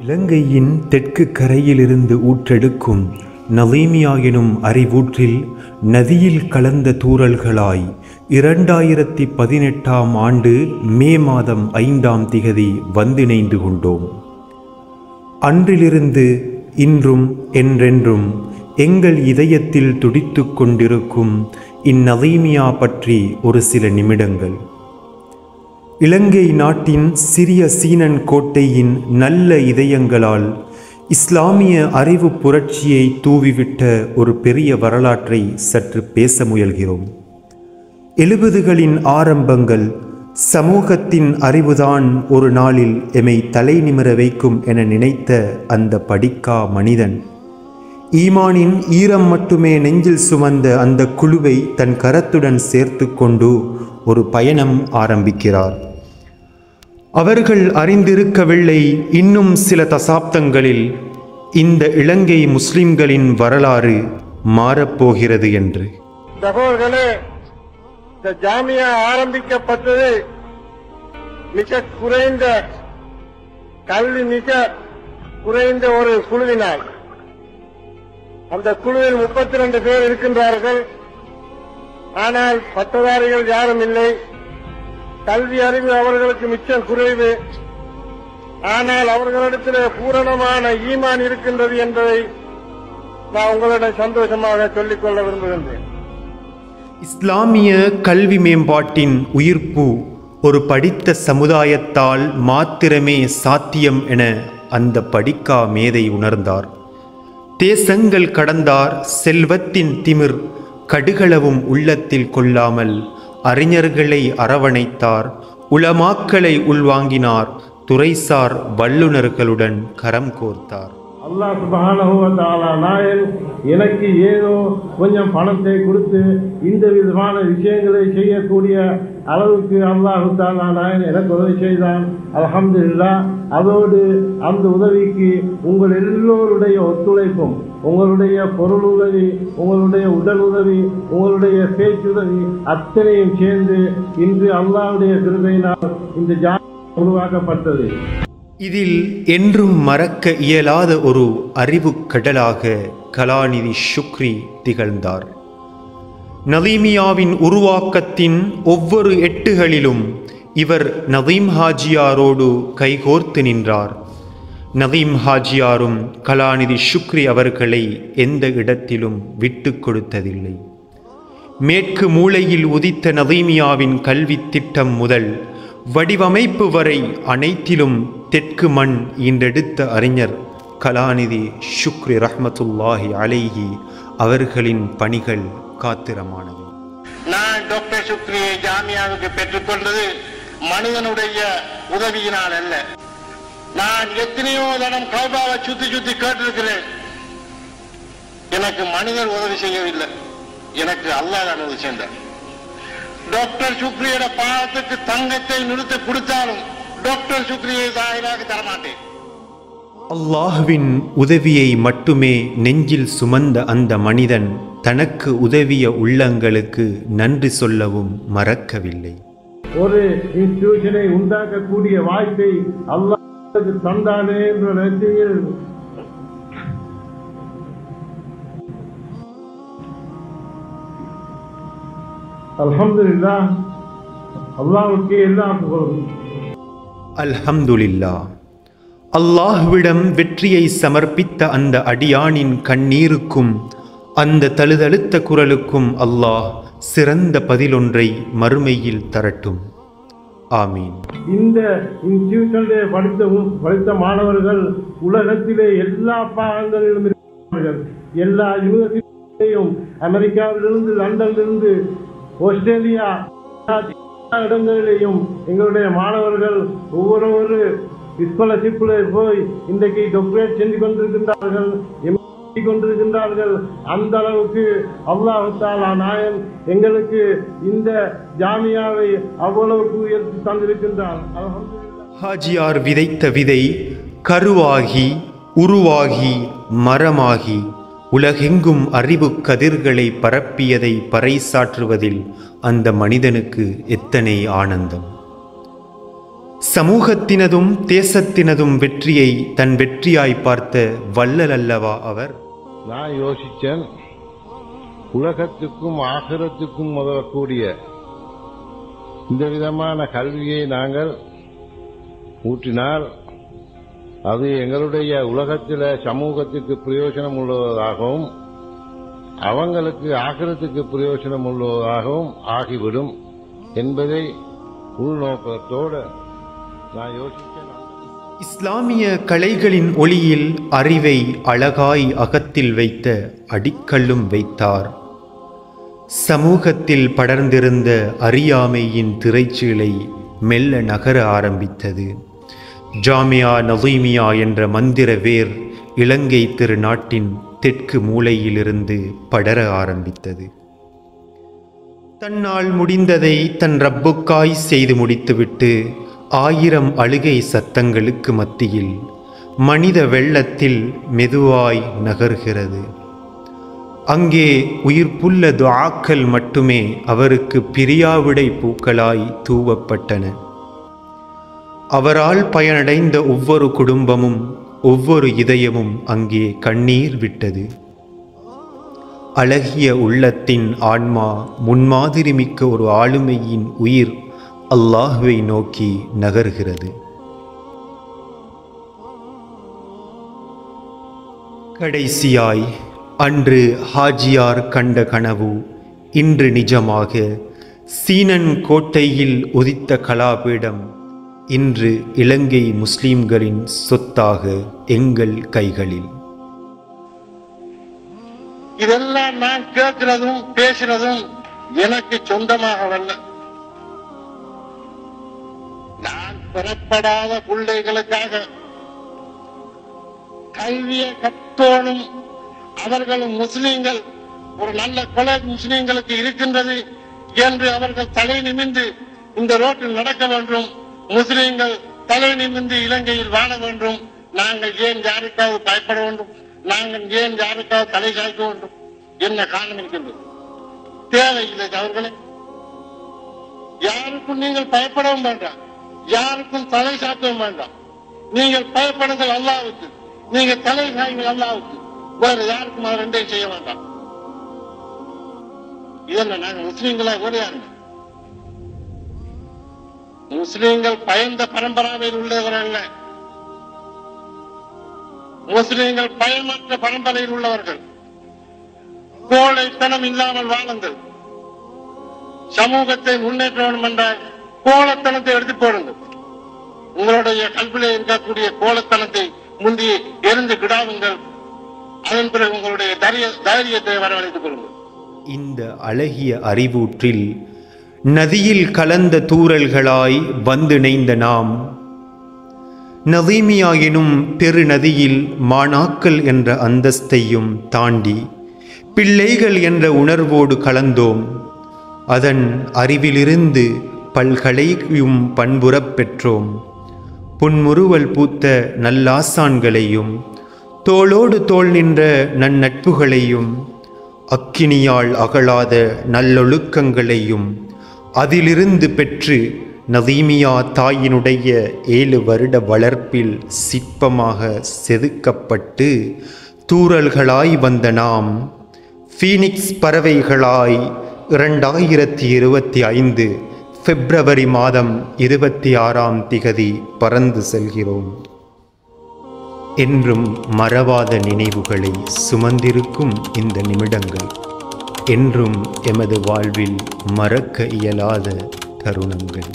இலங்கையின் தெற்கு கரையிலிருந்து ஊற்றெடுக்கும் நலீமியா எனும் அறிவூற்றில் நதியில் கலந்த தூறல்களாய் 2018ஆம் ஆண்டு மே மாதம் 5ஆம் திகதி வந்திணைந்து கொண்டோம். அன்றிலிருந்து இன்றும் என்றென்றும் எங்கள் இதயத்தில் துடித்து கொண்டிருக்கும் இந்நலீமியா பற்றி ஒரு சில நிமிடங்கள். இலங்கை நாட்டின் சிறிய சீனன் கோட்டையின் நல்ல இதயங்களால் இஸ்லாமிய அறிவு புரட்சியை தூவிவிட்ட ஒரு பெரிய வரலாற்றை சற்று பேச முயல்கிறோம். 70களின் ஆரம்பங்கள். சமூகத்தின் அறிவுதான் ஒரு நாளில் எமை தலை நிமிர வைக்கும் என நினைத்த அந்த படிக்கா மனிதன் ஈமானின் ஈரம் மட்டுமே நெஞ்சில் சுமந்த அந்த குழுவை தன் கரத்துடன் சேர்த்து கொண்டு ஒரு பயணம் ஆரம்பிக்கிறார். அவர்கள் அறிந்திருக்கவில்லை, இன்னும் சில தசாப்தங்களில் இந்த இலங்கை முஸ்லிம்களின் வரலாறு மாறப்போகிறது என்று. சகோதரர்களே, இந்த ஜாமியா ஆரம்பிக்கப்பட்டது மிக குறைந்த கல்வி மிக குறைந்த ஒரு குழுவினால். அந்த குழுவில் 32 பேர் இருக்கின்றார்கள். ஆனால் பட்டதாரிகள் யாரும் இல்லை. கல்வி அறிவு அவர்களுக்கு மிச்சம் குறைவு. ஆனால் அவர்களிடத்தில் பூரணமான ஈமான் இருக்கின்றது என்பதை நான் உங்களிடம் சந்தோஷமாக சொல்லிக்கொள்ள விரும்புகின்றேன். இஸ்லாமிய கல்வி மேம்பாட்டின் உயிர்ப்பு ஒரு படித்த சமுதாயத்தால் மாத்திரமே சாத்தியம் என அந்த படிக்கா மேதை உணர்ந்தார். தேசங்கள் கடந்தார். செல்வத்தின் திமிர் கடுகளவும் உள்ளத்தில் கொள்ளாமல் அறிஞர்களை அரவணைத்தார். உலமாக்களை உள்வாங்கினார். துறைசார் வல்லுநர்களுடன் கரம் கோர்த்தார். அல்லாஹ் சுப்ஹானஹு வ தஆலா நாயன் எனக்கு ஏதோ கொஞ்சம் பணத்தை கொடுத்து இந்த விதமான விஷயங்களை செய்யக்கூடிய அளவுக்கு அல்லாஹ் தஆலா நாயன் எனக்கு உதவி செய்தான். அல்ஹம்துலில்லாஹ். அதோடு அந்த உதவிக்கு உங்கள் எல்லோருடைய ஒத்துழைப்பும், உங்களுடைய பொருள் உதவி, உங்களுடைய உடல் உதவி, உங்களுடைய பேச்சுதவி அத்தனையும் சேர்ந்து இன்று அல்லாஹ்வுடைய கிருபையினால் இந்த ஜாமியா உருவாக்கப்பட்டது. இதில் என்றும் மறக்க இயலாத ஒரு அறிவு கடலாக கலாநிதி ஷுக்ரி திகழ்ந்தார். நலீமியாவின் உருவாக்கத்தின் ஒவ்வொரு எட்டுகளிலும் இவர் நதீம் ஹாஜியாரோடு கைகோர்த்து நின்றார். நதீம் ஹாஜியாரும் கலாநிதி ஷுக்ரி அவர்களை எந்த இடத்திலும் விட்டு கொடுத்ததில்லை. மேற்கு மூலையில் உதித்த நலீமியாவின் கல்வி திட்டம் முதல் வடிவமைப்பு வரை அனைத்திலும் தெற்கு மண் ஈண்டெடுத்த அறிஞர் கலாநிதி ஷுக்ரி ரஹ்மத்துல்லாஹி அலைஹி அவர்களின் பணிகள் காத்திரமானது. நான் டாக்டர் ஷுக்ரியை ஜாமியாவுக்கு பெற்றுக்கொண்டது மனிதனுடைய உதவியினால் அல்ல. நான் எத்தனையோ தனம் கௌபாவை சுத்தி கேட்டிருக்கிறேன். எனக்கு மனிதர் உதவி செய்யவில்லை, எனக்கு அல்லாஹ் தான் உதவி செய்தார். டாக்டர் ஷுக்ரியோட பாதத்துக்கு தங்கத்தை நிறுத்தி கொடுத்தாலும் டாக்டர் ஷுக்ரியை தாயிலாக தரமாட்டேன். அல்லாஹ்வின் உதவியை மட்டுமே நெஞ்சில் சுமந்த அந்த மனிதன் தனக்கு உதவிய உள்ளங்களுக்கு நன்றி சொல்லவும் மறக்கவில்லை. ஒரு இன்ஸ்டிடியூஷனை உண்டாக்கக்கூடிய வாய்ப்பை அல்லாஹ் தந்தானே என்ற நெற்றியில் அல்ஹம்துலில்லாஹ். அல்லாஹ்வுக்கு எல்லா புகழும். அல்ஹம்துலில்லாஹ். அல்லாஹ்விடம் வெற்றியை சமர்ப்பித்த அந்த அடியானின் கண்ணீருக்கும் அந்த தழுதழுத்த குரலுக்கும் அல்லாஹ் சிறந்த பதிலொன்றை மறுமையில் தரட்டும். ஆமீன். இந்த இன்ஸ்டிடியூஷனிலே படித்த மாணவர்கள் உலகத்திலே எல்லா பாகங்களிலும் இருக்கிறார்கள். எல்லா யூனிவர்சிட்டியிலும் அமெரிக்காவிலிருந்து, லண்டனிலிருந்து, ஆஸ்திரேலியா இடங்களிலேயும் எங்களுடைய மாணவர்கள் ஒவ்வொரு ஸ்காலர்ஷிப்ல போய் இன்றைக்கு டாக்டரேட் செஞ்சு கொண்டிருக்கின்றார்கள், கொண்டிருக்கின்றார்கள். அந்த அளவுக்கு அல்லாஹ் தஆலா நாயன் எங்களுக்கு இந்த ஜாமியாவை அவ்வளவுக்கு உயர்த்தி தந்திருக்கின்றார். அல்ஹம்துலில்லாஹ். ஹாஜியார் விதைத்த விதை கருவாகி உருவாகி மரமாகி உலகெங்கும் அறிவு கதிர்களை பரப்பியதை பறைசாற்றுவதில் அந்த மனிதனுக்கு எத்தனை ஆனந்தம். சமூகத்தினதும் தேசத்தினதும் வெற்றியை தன் வெற்றியாய் பார்த்த வள்ளல் அல்லவா அவர்? நான் யோசித்தேன், உலகத்துக்கும் ஆகிரத்துக்கும் உதவக்கூடிய இந்த விதமான கல்வியை நாங்கள் ஊற்றினால் அது எங்களுடைய உலகத்தில் சமூகத்துக்கு பிரயோஜனம் உள்ளதாகவும் அவங்களுக்கு ஆகிரத்துக்கு பிரயோஜனம் உள்ளதாகவும் ஆகிவிடும் என்பதை உள்நோக்கத்தோடு நான் யோசித்தேன். இஸ்லாமிய கலைகளின் ஒளியில் அறிவை அழகாய் அகத்தில் வைத்த அடிக்கல்லும் வைத்தார். சமூகத்தில் படர்ந்திருந்த அறியாமையின் திரைச்சீலை மெல்ல நகர ஆரம்பித்தது. ஜாமியா நஸீமியா என்ற மந்திர வேர் இலங்கை திருநாட்டின் தெற்கு மூலையிலிருந்து படர ஆரம்பித்தது. தன்னால் முடிந்ததை தன் ரப்புக்காய் செய்து முடித்துவிட்டு 1000 அழுகை சத்தங்களுக்கு மத்தியில் மனித வெள்ளத்தில் மெதுவாய் நகர்கிறது. அங்கே உயிர்ப்புள்ள துஆக்கள் மட்டுமே அவருக்கு பிரியாவிடை பூக்களாய் தூவப்பட்டன. அவரால் பயனடைந்த ஒவ்வொரு குடும்பமும் ஒவ்வொரு இதயமும் அங்கே கண்ணீர் விட்டது. அழகிய உள்ளத்தின் ஆன்மா முன்மாதிரி மிக்க ஒரு ஆளுமையின் உயிர் அல்லாஹ்வை நோக்கி நகர்கிறது. கடைசியாய் அன்று ஹாஜியார் கண்ட கனவு இன்று நிஜமாக சீனன் கோட்டையில் உதித்த கலாபீடம் இன்று இலங்கை முஸ்லிம்களின் சொத்தாக எங்கள் கைகளில். இதெல்லாம் நான் கேட்கிறதும் பேசுறதும் எனக்கு சொந்தமாகவல்ல. நான் பெறப்படாத பிள்ளைகளுக்காக கல்வியை கற்றோனும் அவர்களும் முஸ்லீம்கள் ஒரு நல்ல கொலை முஸ்லீம்களுக்கு இருக்கின்றது என்று அவர்கள் தலை நிமிர்ந்து இந்த ரோட்டில் நடக்க வேண்டும். முஸ்லீம்கள் தலை நிமிர்ந்து இலங்கையில் வாழ வேண்டும். நாங்கள் ஏன் யாருக்காவது பயப்பட வேண்டும்? நாங்கள் ஏன் யாருக்காவது தலை சாய்க்க வேண்டும்? என்ன காரணம் இருக்கின்றது? தேவையில்லை அவர்களே. யாருக்கும் நீங்கள் பயப்படவும் வேண்டாம், யாருக்கும் தலை சாக்கவும் வேண்டாம். நீங்கள் பயப்படுங்கள் அல்லாஹ்வுக்கு, நீங்கள் தலை சாயுங்கள் அல்லாஹ்வுக்கு. வேறு யாருக்கும் அவர் ரெண்டையும் செய்ய வேண்டாம். இதெல்லாம் நாங்கள் முஸ்லீம்களா ஓடியாருங்க. முஸ்லீம்கள் பயந்த பரம்பராவில் உள்ளவர்கள் அல்ல. முஸ்லீம்கள் பயமற்ற பரம்பரையில் உள்ளவர்கள். கோழைத்தனம் இல்லாமல் வாழுங்கள். சமூகத்தை முன்னேற்ற வேண்டும் என்றால் கோலத்தனத்தை எடுத்து போடுங்கள். உங்களுடைய கல்வியிலே இருக்கக்கூடிய கோலத்தனத்தை முந்தி எரிந்து கிடாவுங்கள். அதன் பிறகு உங்களுடைய தைரியத்தை வரவழைத்துக் கொள்ளுங்கள். இந்த அழகிய அறிவூற்றில் நதியில் கலந்த தூறல்களாய் வந்து இணைந்த நாம் நஸீமியா எனும் பெருநதியில் மாணாக்கள் என்ற அந்தஸ்தையும் தாண்டி பிள்ளைகள் என்ற உணர்வோடு கலந்தோம். அதன் அறிவிலிருந்து பல்கலையும் பண்புறப் பெற்றோம். புன்முறுவல் பூத்த நல்லாசான்களையும் தோளோடு தோள் நின்ற நன்னட்புகளையும் அக்கினியால் அகலாத நல்லொழுக்கங்களையும் அதிலிருந்து பெற்று நஸீமியா தாயினுடைய 7 வருட வளர்ப்பில் சிற்பமாக செதுக்கப்பட்டு தூறல்களாய் வந்த நாம் ஃபீனிக்ஸ் பறவைகளாய் 2025 பிப்ரவரி மாதம் 26ஆம் திகதி பறந்து செல்கிறோம். என்றும் மறவாத நினைவுகளை சுமந்திருக்கும் இந்த நிமிடங்கள் என்றும் எமது வாழ்வில் மறக்க இயலாத தருணங்கள்.